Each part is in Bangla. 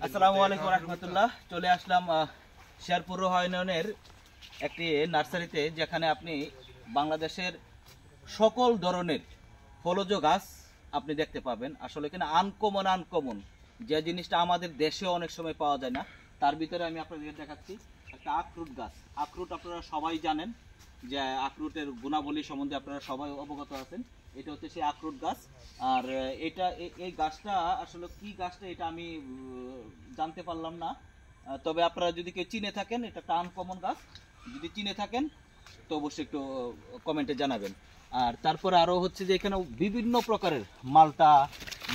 আসসালামু আলাইকুম রাহমাতুল্লাহ। চলে আসলাম শেরপুর রোহা ইউনিয়নের একটি নার্সারিতে, যেখানে আপনি বাংলাদেশের সকল ধরনের ফলজ গাছ আপনি দেখতে পাবেন। আসলে এখানে আনকমন যে জিনিসটা আমাদের দেশে অনেক সময় পাওয়া যায় না, তার ভিতরে আমি আপনাদের দেখাচ্ছি একটা আখরুট গাছ। আখরুট আপনারা সবাই জানেন যে আখরুটের গুণাবলী সম্বন্ধে আপনারা সবাই অবগত আছেন। এটা হচ্ছে সেই আখরুট গাছ। আর এটা এই গাছটা আসলে কি গাছটা এটা আমি জানতে পারলাম না, তবে আপনারা যদি কেউ চিনে থাকেন, এটা একটা আনকমন গাছ, যদি চিনে থাকেন তো অবশ্যই একটু কমেন্টে জানাবেন। আর তারপরে আরও হচ্ছে যে এখানে বিভিন্ন প্রকারের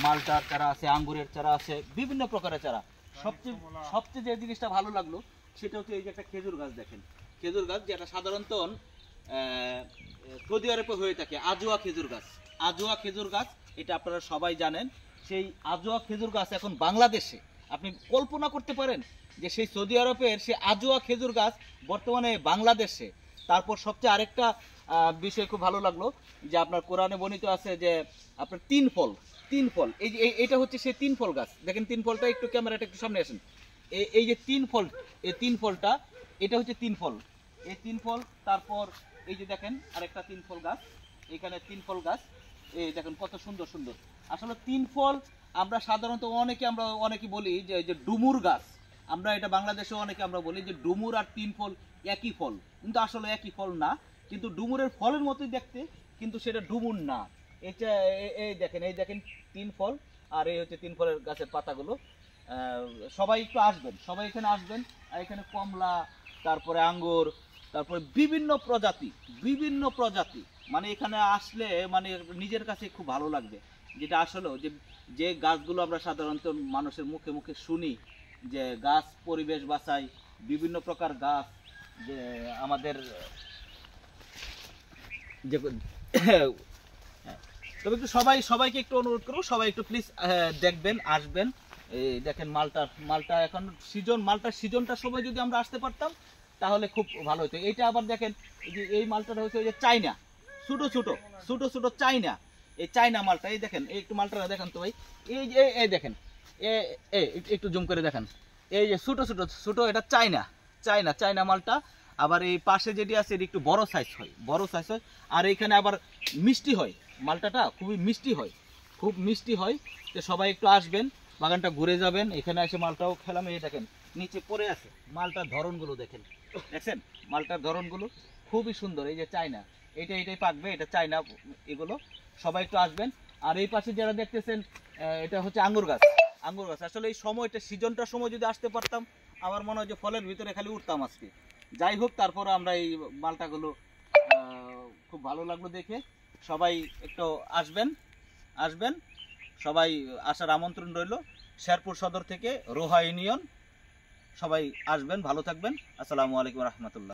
মালটার চারা আছে, আঙ্গুরের চারা আছে, বিভিন্ন প্রকারের চারা। সবচেয়ে যে জিনিসটা ভালো লাগলো সেটা হচ্ছে এই যে একটা খেজুর গাছ। দেখেন খেজুর গাছ, যেটা সাধারণত সৌদি আরবে হয়ে থাকে, আজোয়া খেজুর গাছ। এটা আপনারা সবাই জানেন। সেই আজোয়া খেজুর গাছ এখন বাংলাদেশে, আপনি কল্পনা করতে পারেন যে সেই সৌদি আরবের সেই আজোয়া খেজুর গাছ বর্তমানে বাংলাদেশে। তারপর সবচেয়ে আরেকটা বিষয় খুব ভালো লাগলো যে আপনার কোরআনে বর্ণিত আছে যে আপনার তিন ফল। এই যে এটা হচ্ছে সেই তিন ফল গাছ। দেখেন তিন ফলটা, একটু ক্যামেরাটা একটু সামনে আসেন। এই যে তিন ফল, এই তিন ফলটা, এটা হচ্ছে তিন ফল, এই তিন ফল। তারপর এই যে দেখেন আরেকটা তিন ফল গাছ, এখানে তিন ফল গাছ, এই দেখেন কত সুন্দর সুন্দর। আসলে তিন ফল আমরা সাধারণত অনেকে বলি যে ডুমুর গাছ। আমরা এটা বাংলাদেশে অনেকে আমরা বলি যে ডুমুর আর তিন ফল একই ফল, কিন্তু আসলে একই ফল না। কিন্তু ডুমুরের ফলের মতোই দেখতে, কিন্তু সেটা ডুমুর না। এটা এই দেখেন তিন ফল, আর এই হচ্ছে তিন ফলের গাছের পাতাগুলো। সবাই একটু আসবেন, সবাই এখানে আসবেন। এখানে কমলা, তারপরে আঙ্গুর, তারপরে বিভিন্ন প্রজাতি, মানে এখানে আসলে মানে নিজের কাছে খুব ভালো লাগবে। যেটা আসলে যে গাছগুলো আমরা সাধারণত মানুষের মুখে মুখে শুনি যে গাছ পরিবেশ বাঁচায়, বিভিন্ন প্রকার গাছ, যে আমাদের যে তবে একটু সবাইকে একটু অনুরোধ করবো, সবাই একটু প্লিজ দেখবেন, আসবেন। এই দেখেন মালটা এখন মালটার সিজনটার সময় যদি আমরা আসতে পারতাম তাহলে খুব ভালো হতো। এইটা আবার দেখেন এই মালটাটা হচ্ছে ওই যে চাইনা, ছোট চাইনা, এই চাইনা মালটা। এই দেখেন এই একটু মালটা দেখেন তো ভাই, এই দেখেন একটু জুম করে দেখেন, এই যে ছোট এটা চাইনা মালটা। আবার এই পাশে যেটি আছে এটি একটু বড় সাইজ হয়। আর এইখানে আবার মিষ্টি হয়, মালটাটা খুবই খুব মিষ্টি হয়। তো সবাই একটু আসবেন, বাগানটা ঘুরে যাবেন। এখানে এসে মালটাও খেলাম। এই দেখেন নিচে পড়ে আছে, মালটার ধরনগুলো দেখেন, মালটার ধরনগুলো খুবই সুন্দর। এই যে চাইনা, এটাই পাকবে, এটা চাইনা এগুলো। সবাই একটু আসবেন। আর এই পাশে যারা দেখতেছেন এটা হচ্ছে আঙ্গুর গাছ। আসলে এই সময়টা সিজনটার সময় যদি আসতে পারতাম, আমার মনে হয় যে ফলের ভিতরে খালি উঠতাম আজকে। যাই হোক, তারপরে আমরা এই মালটাগুলো খুব ভালো লাগলো দেখে। সবাই একটু আসবেন, সবাই আসার আমন্ত্রণ রইল। শেরপুর সদর থেকে রোহা ইউনিয়ন, সবাই আসবেন, ভালো থাকবেন। আসসালামু আলাইকুম রহমতুল্লাহ।